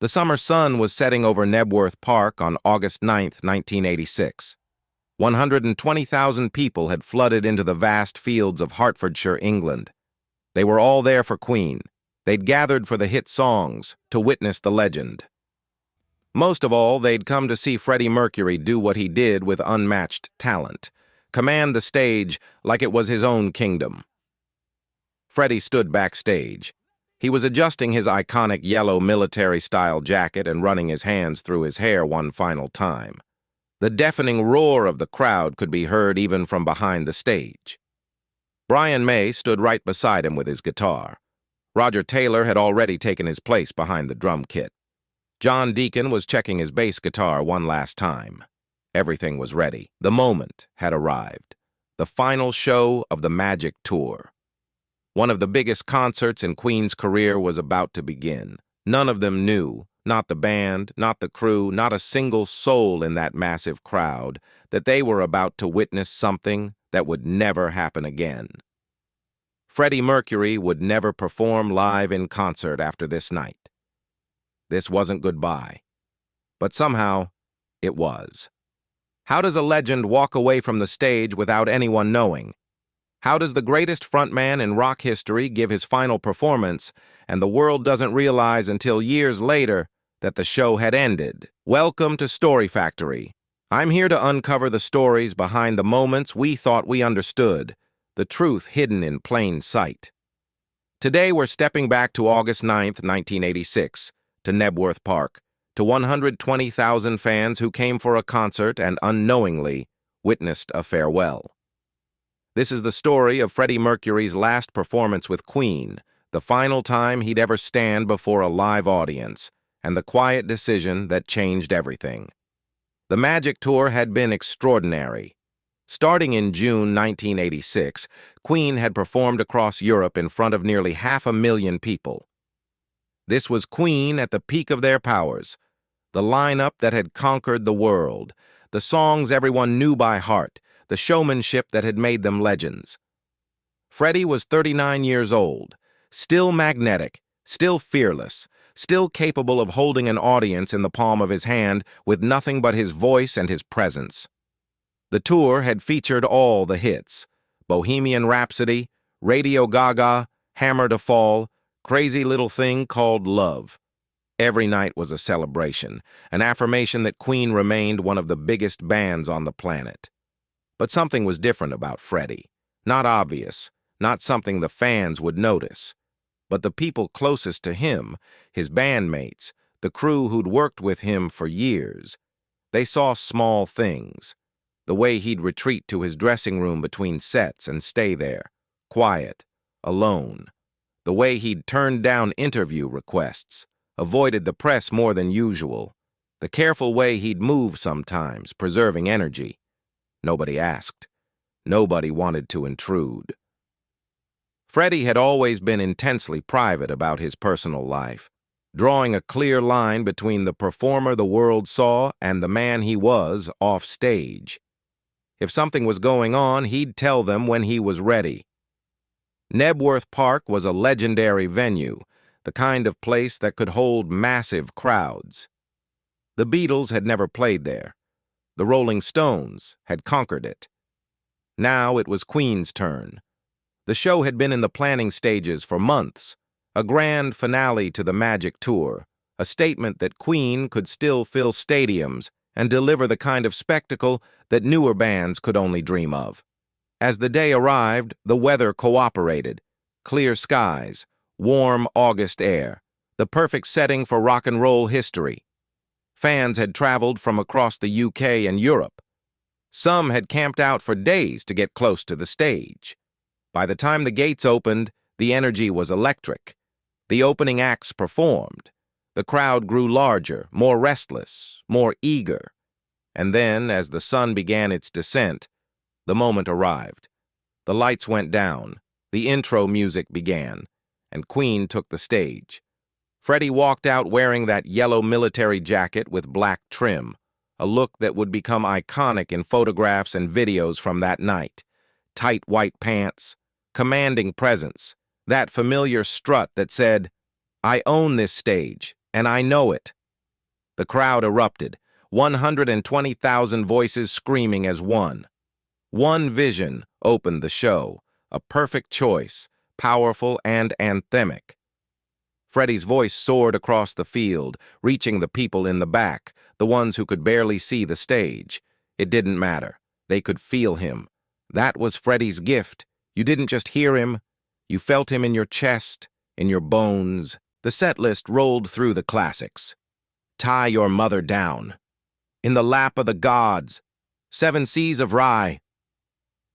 The summer sun was setting over Knebworth Park on August 9, 1986. 120,000 people had flooded into the vast fields of Hertfordshire, England. They were all there for Queen. They'd gathered for the hit songs, to witness the legend. Most of all, they'd come to see Freddie Mercury do what he did with unmatched talent, command the stage like it was his own kingdom. Freddie stood backstage. He was adjusting his iconic yellow military-style jacket and running his hands through his hair one final time. The deafening roar of the crowd could be heard even from behind the stage. Brian May stood right beside him with his guitar. Roger Taylor had already taken his place behind the drum kit. John Deacon was checking his bass guitar one last time. Everything was ready. The moment had arrived. The final show of the Magic Tour. One of the biggest concerts in Queen's career was about to begin. None of them knew, not the band, not the crew, not a single soul in that massive crowd, that they were about to witness something that would never happen again. Freddie Mercury would never perform live in concert after this night. This wasn't goodbye. But somehow, it was. How does a legend walk away from the stage without anyone knowing? How does the greatest frontman in rock history give his final performance, and the world doesn't realize until years later that the show had ended? Welcome to Story Factory. I'm here to uncover the stories behind the moments we thought we understood, the truth hidden in plain sight. Today we're stepping back to August 9, 1986, to Knebworth Park, to 120,000 fans who came for a concert and unknowingly witnessed a farewell. This is the story of Freddie Mercury's last performance with Queen, the final time he'd ever stand before a live audience, and the quiet decision that changed everything. The Magic Tour had been extraordinary. Starting in June 1986, Queen had performed across Europe in front of nearly 500,000 people. This was Queen at the peak of their powers, the lineup that had conquered the world, the songs everyone knew by heart, the showmanship that had made them legends. Freddie was 39 years old, still magnetic, still fearless, still capable of holding an audience in the palm of his hand with nothing but his voice and his presence. The tour had featured all the hits: Bohemian Rhapsody, Radio Gaga, Hammer to Fall, Crazy Little Thing Called Love. Every night was a celebration, an affirmation that Queen remained one of the biggest bands on the planet. But something was different about Freddie. Not obvious, not something the fans would notice. But the people closest to him, his bandmates, the crew who'd worked with him for years, they saw small things. The way he'd retreat to his dressing room between sets and stay there, quiet, alone. The way he'd turned down interview requests, avoided the press more than usual. The careful way he'd move sometimes, preserving energy. Nobody asked. Nobody wanted to intrude. Freddie had always been intensely private about his personal life, drawing a clear line between the performer the world saw and the man he was off stage. If something was going on, he'd tell them when he was ready. Knebworth Park was a legendary venue, the kind of place that could hold massive crowds. The Beatles had never played there. The Rolling Stones had conquered it. Now it was Queen's turn. The show had been in the planning stages for months, a grand finale to the Magic Tour, a statement that Queen could still fill stadiums and deliver the kind of spectacle that newer bands could only dream of. As the day arrived, the weather cooperated. Clear skies, warm August air, the perfect setting for rock and roll history. Fans had traveled from across the UK and Europe. Some had camped out for days to get close to the stage. By the time the gates opened, the energy was electric. The opening acts performed. The crowd grew larger, more restless, more eager. And then, as the sun began its descent, the moment arrived. The lights went down, the intro music began, and Queen took the stage. Freddie walked out wearing that yellow military jacket with black trim, a look that would become iconic in photographs and videos from that night. Tight white pants, commanding presence, that familiar strut that said, "I own this stage, And I know it. The crowd erupted, 120,000 voices screaming as one. One vision opened the show, a perfect choice, powerful and anthemic. Freddie's voice soared across the field, reaching the people in the back, the ones who could barely see the stage. It didn't matter. They could feel him. That was Freddie's gift. You didn't just hear him. You felt him in your chest, in your bones. The set list rolled through the classics. Tie Your Mother Down. In the Lap of the Gods. 7 Seas of Rye.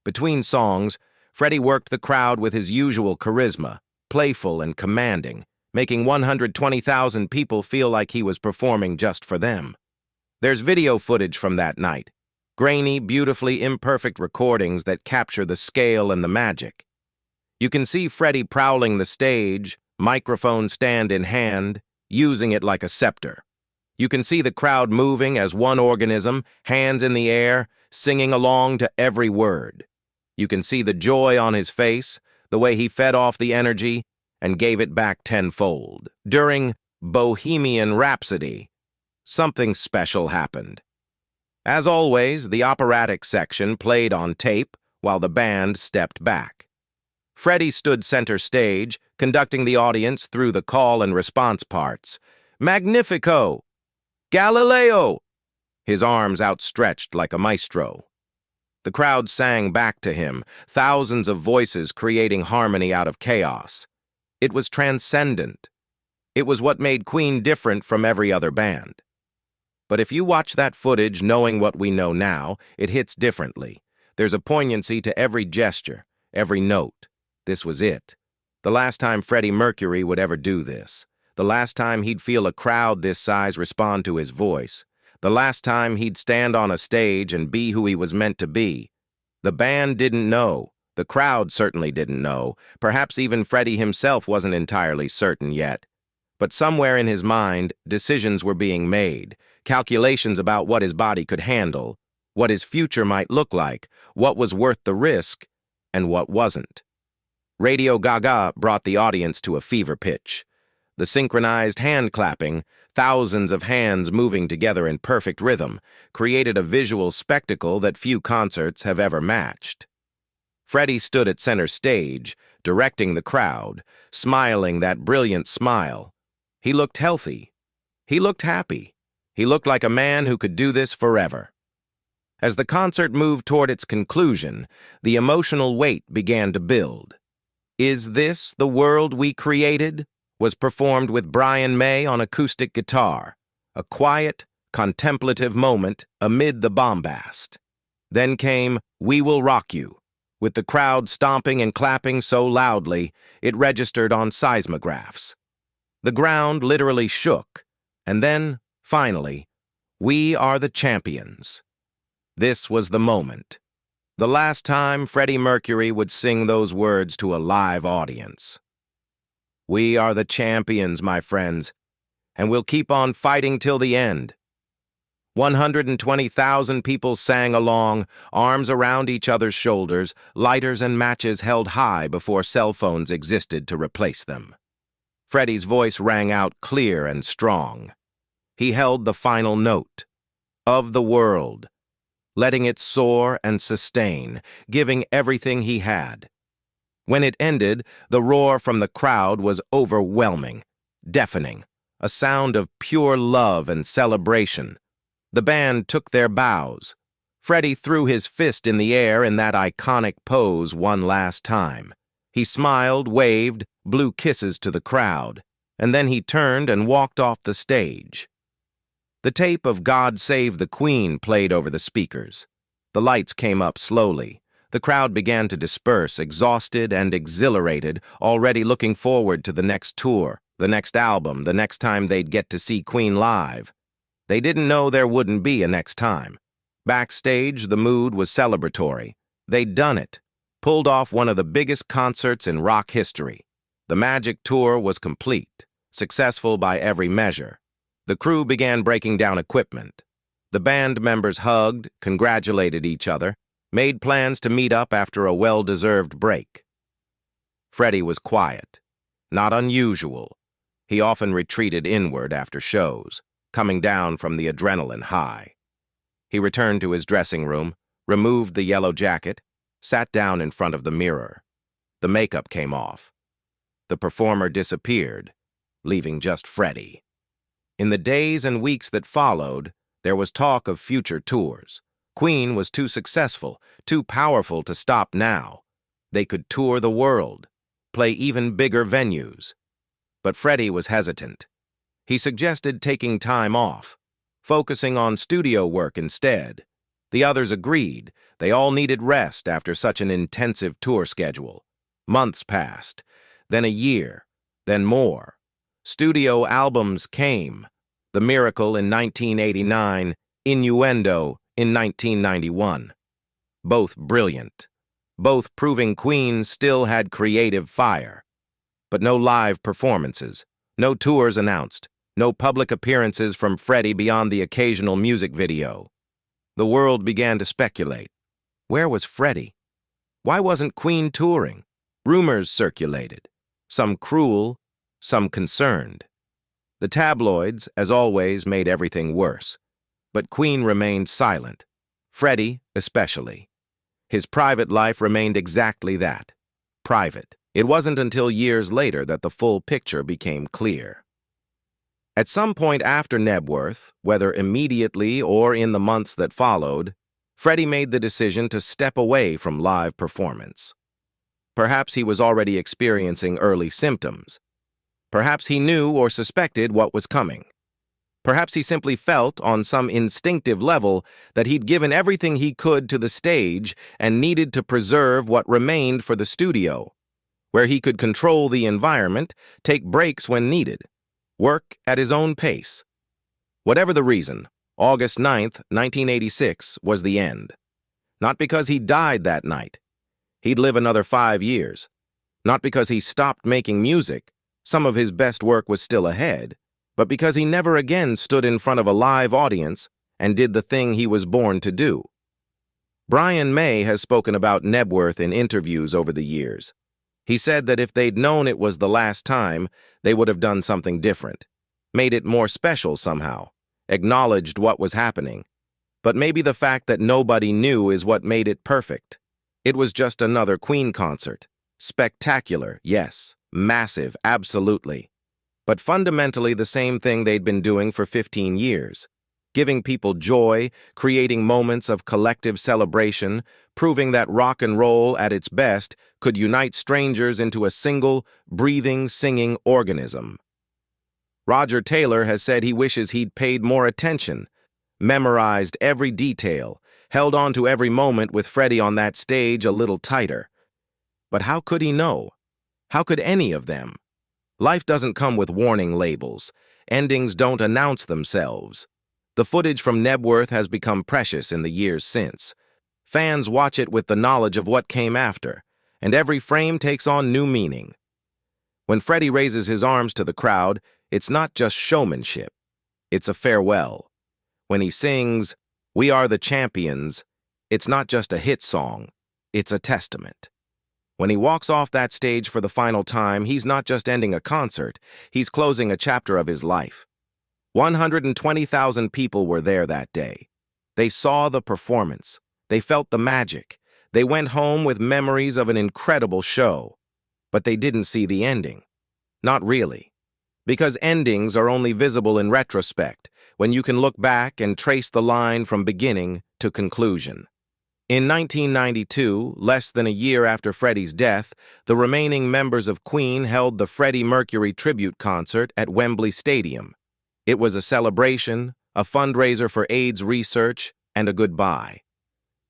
Between songs, Freddie worked the crowd with his usual charisma, playful and commanding, making 120,000 people feel like he was performing just for them. There's video footage from that night. Grainy, beautifully imperfect recordings that capture the scale and the magic. You can see Freddie prowling the stage, microphone stand in hand, using it like a scepter. You can see the crowd moving as one organism, hands in the air, singing along to every word. You can see the joy on his face, the way he fed off the energy and gave it back tenfold. During Bohemian Rhapsody, something special happened. As always, the operatic section played on tape while the band stepped back. Freddie stood center stage, conducting the audience through the call and response parts. Magnifico! Galileo! His arms outstretched like a maestro. The crowd sang back to him, thousands of voices creating harmony out of chaos. It was transcendent. It was what made Queen different from every other band. But if you watch that footage knowing what we know now, it hits differently. There's a poignancy to every gesture, every note. This was it. The last time Freddie Mercury would ever do this. The last time he'd feel a crowd this size respond to his voice. The last time he'd stand on a stage and be who he was meant to be. The band didn't know. The crowd certainly didn't know. Perhaps even Freddie himself wasn't entirely certain yet. But somewhere in his mind, decisions were being made. Calculations about what his body could handle, what his future might look like, what was worth the risk, and what wasn't. Radio Gaga brought the audience to a fever pitch. The synchronized hand clapping, thousands of hands moving together in perfect rhythm, created a visual spectacle that few concerts have ever matched. Freddie stood at center stage, directing the crowd, smiling that brilliant smile. He looked healthy. He looked happy. He looked like a man who could do this forever. As the concert moved toward its conclusion, the emotional weight began to build. Is This the World We Created? Was performed with Brian May on acoustic guitar, a quiet, contemplative moment amid the bombast. Then came We Will Rock You, with the crowd stomping and clapping so loudly it registered on seismographs. The ground literally shook, and then, finally, We Are the Champions. This was the moment. The last time Freddie Mercury would sing those words to a live audience. We are the champions, my friends, and we'll keep on fighting till the end. 120,000 people sang along, arms around each other's shoulders, lighters and matches held high before cell phones existed to replace them. Freddie's voice rang out clear and strong. He held the final note, of the world, letting it soar and sustain, giving everything he had. When it ended, the roar from the crowd was overwhelming, deafening, a sound of pure love and celebration. The band took their bows. Freddie threw his fist in the air in that iconic pose one last time. He smiled, waved, blew kisses to the crowd, and then he turned and walked off the stage. The tape of God Save the Queen played over the speakers. The lights came up slowly. The crowd began to disperse, exhausted and exhilarated, already looking forward to the next tour, the next album, the next time they'd get to see Queen live. They didn't know there wouldn't be a next time. Backstage, the mood was celebratory. They'd done it, pulled off one of the biggest concerts in rock history. The Magic Tour was complete, successful by every measure. The crew began breaking down equipment. The band members hugged, congratulated each other, made plans to meet up after a well-deserved break. Freddie was quiet, not unusual, He often retreated inward after shows, coming down from the adrenaline high. He returned to his dressing room, removed the yellow jacket, sat down in front of the mirror. The makeup came off. The performer disappeared, leaving just Freddie. In the days and weeks that followed, there was talk of future tours. Queen was too successful, too powerful to stop now. They could tour the world, play even bigger venues. But Freddie was hesitant. He suggested taking time off, focusing on studio work instead. The others agreed. They all needed rest after such an intensive tour schedule. Months passed, then a year, then more. Studio albums came. The Miracle in 1989, Innuendo in 1991. Both brilliant. Both proving Queen still had creative fire. But no live performances, no tours announced, no public appearances from Freddie beyond the occasional music video. The world began to speculate. Where was Freddie? Why wasn't Queen touring? Rumors circulated, some cruel, some concerned. The tabloids, as always, made everything worse. But Queen remained silent, Freddie especially. His private life remained exactly that, private. It wasn't until years later that the full picture became clear. At some point after Nebworth, whether immediately or in the months that followed, Freddie made the decision to step away from live performance. Perhaps he was already experiencing early symptoms. Perhaps he knew or suspected what was coming. Perhaps he simply felt, on some instinctive level, that he'd given everything he could to the stage and needed to preserve what remained for the studio, where he could control the environment, take breaks when needed, work at his own pace. Whatever the reason, August 9th, 1986 was the end. Not because he died that night. He'd live another 5 years. Not because he stopped making music. Some of his best work was still ahead. But because he never again stood in front of a live audience and did the thing he was born to do. Brian May has spoken about Nebworth in interviews over the years. He said that if they'd known it was the last time, they would have done something different, made it more special somehow, acknowledged what was happening. But maybe the fact that nobody knew is what made it perfect. It was just another Queen concert. Spectacular, yes. Massive, absolutely. But fundamentally the same thing they'd been doing for 15 years. Giving people joy, creating moments of collective celebration, proving that rock and roll at its best could unite strangers into a single, breathing, singing organism. Roger Taylor has said he wishes he'd paid more attention, memorized every detail, held on to every moment with Freddie on that stage a little tighter. But how could he know? How could any of them? Life doesn't come with warning labels. Endings don't announce themselves. The footage from Nebworth has become precious in the years since. Fans watch it with the knowledge of what came after, and every frame takes on new meaning. When Freddie raises his arms to the crowd, it's not just showmanship. It's a farewell. When he sings, "We Are the Champions," it's not just a hit song. It's a testament. When he walks off that stage for the final time, he's not just ending a concert, he's closing a chapter of his life. 120,000 people were there that day. They saw the performance. They felt the magic. They went home with memories of an incredible show. But they didn't see the ending. Not really. Because endings are only visible in retrospect, when you can look back and trace the line from beginning to conclusion. In 1992, less than a year after Freddie's death, the remaining members of Queen held the Freddie Mercury tribute concert at Wembley Stadium. It was a celebration, a fundraiser for AIDS research, and a goodbye.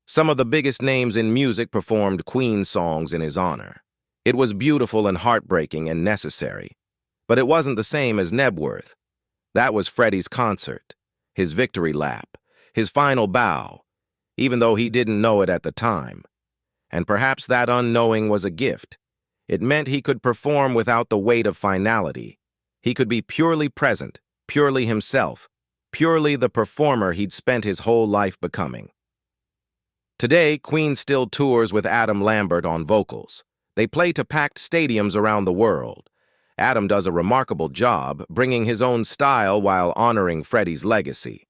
Some of the biggest names in music performed Queen songs in his honor. It was beautiful and heartbreaking and necessary. But it wasn't the same as Nebworth. That was Freddie's concert, his victory lap, his final bow, even though he didn't know it at the time. And perhaps that unknowing was a gift. It meant he could perform without the weight of finality. He could be purely present, purely himself, purely the performer he'd spent his whole life becoming. Today, Queen still tours with Adam Lambert on vocals. They play to packed stadiums around the world. Adam does a remarkable job, bringing his own style while honoring Freddie's legacy.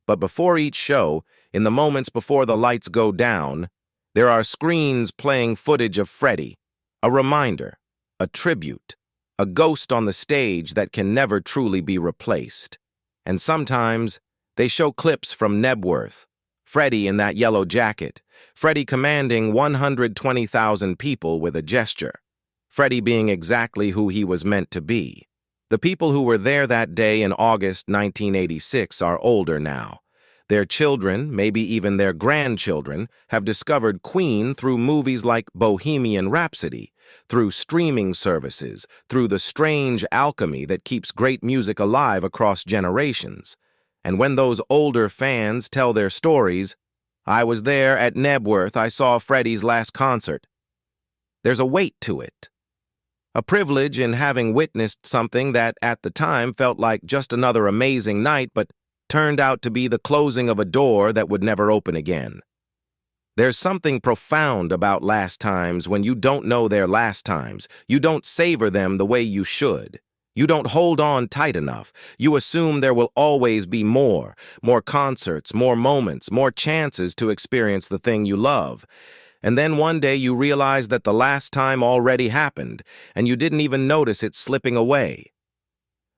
But before each show, in the moments before the lights go down, there are screens playing footage of Freddie, a reminder, a tribute, a ghost on the stage that can never truly be replaced. And sometimes they show clips from Nebworth, Freddie in that yellow jacket, Freddie commanding 120,000 people with a gesture, Freddie being exactly who he was meant to be. The people who were there that day in August 1986 are older now. Their children, maybe even their grandchildren, have discovered Queen through movies like Bohemian Rhapsody, through streaming services, through the strange alchemy that keeps great music alive across generations. And when those older fans tell their stories, "I was there at Nebworth, I saw Freddie's last concert," there's a weight to it. A privilege in having witnessed something that at the time felt like just another amazing night, but turned out to be the closing of a door that would never open again. There's something profound about last times when you don't know they're last times. You don't savor them the way you should. You don't hold on tight enough. You assume there will always be more concerts, more moments, more chances to experience the thing you love. And then one day you realize that the last time already happened, and you didn't even notice it slipping away.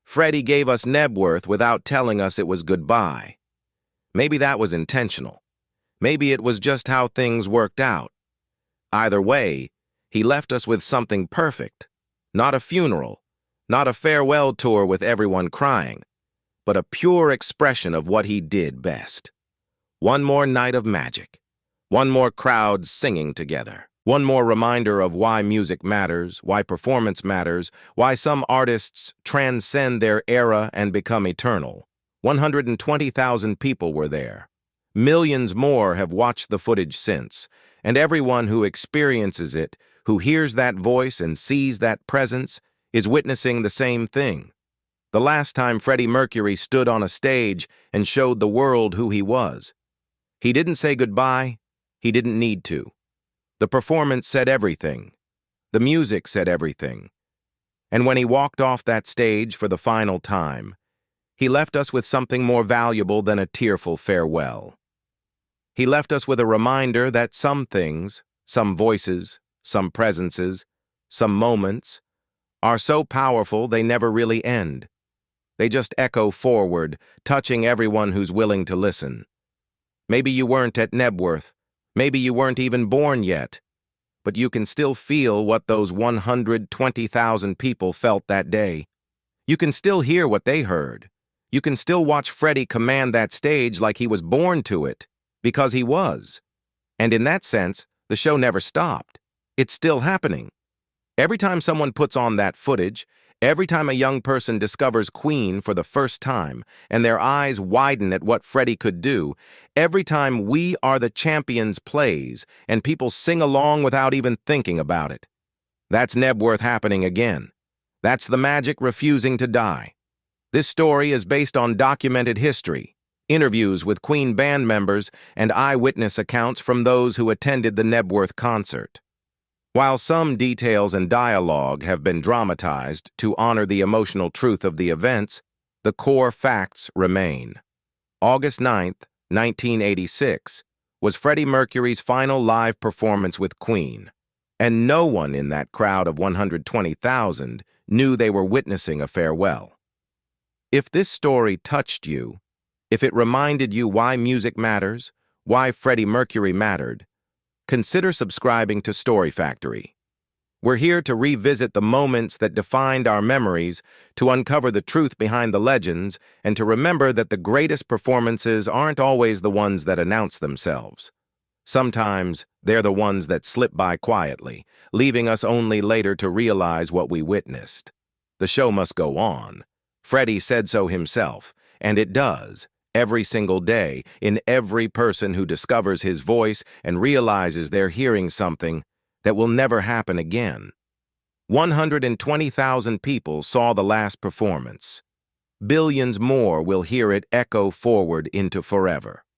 Freddie gave us Nebworth without telling us it was goodbye. Maybe that was intentional. Maybe it was just how things worked out. Either way, he left us with something perfect. Not a funeral, not a farewell tour with everyone crying, but a pure expression of what he did best. One more night of magic. One more crowd singing together. One more reminder of why music matters, why performance matters, why some artists transcend their era and become eternal. 120,000 people were there. Millions more have watched the footage since, and everyone who experiences it, who hears that voice and sees that presence, is witnessing the same thing. The last time Freddie Mercury stood on a stage and showed the world who he was. He didn't say goodbye. He didn't need to. The performance said everything. The music said everything. And when he walked off that stage for the final time, he left us with something more valuable than a tearful farewell. He left us with a reminder that some things, some voices, some presences, some moments, are so powerful they never really end. They just echo forward, touching everyone who's willing to listen. Maybe you weren't at Nebworth. Maybe you weren't even born yet, but you can still feel what those 120,000 people felt that day. You can still hear what they heard. You can still watch Freddie command that stage like he was born to it, because he was. And in that sense, the show never stopped. It's still happening. Every time someone puts on that footage, every time a young person discovers Queen for the first time and their eyes widen at what Freddie could do, every time We Are the Champions plays and people sing along without even thinking about it, that's Nebworth happening again. That's the magic refusing to die. This story is based on documented history, interviews with Queen band members, and eyewitness accounts from those who attended the Nebworth concert. While some details and dialogue have been dramatized to honor the emotional truth of the events, the core facts remain. August 9th, 1986, was Freddie Mercury's final live performance with Queen, and no one in that crowd of 120,000 knew they were witnessing a farewell. If this story touched you, if it reminded you why music matters, why Freddie Mercury mattered, consider subscribing to Story Factory. We're here to revisit the moments that defined our memories, to uncover the truth behind the legends, and to remember that the greatest performances aren't always the ones that announce themselves. Sometimes they're the ones that slip by quietly, leaving us only later to realize what we witnessed. The show must go on. Freddie said so himself, and it does. Every single day, in every person who discovers his voice and realizes they're hearing something that will never happen again. 120,000 people saw the last performance. Billions more will hear it echo forward into forever.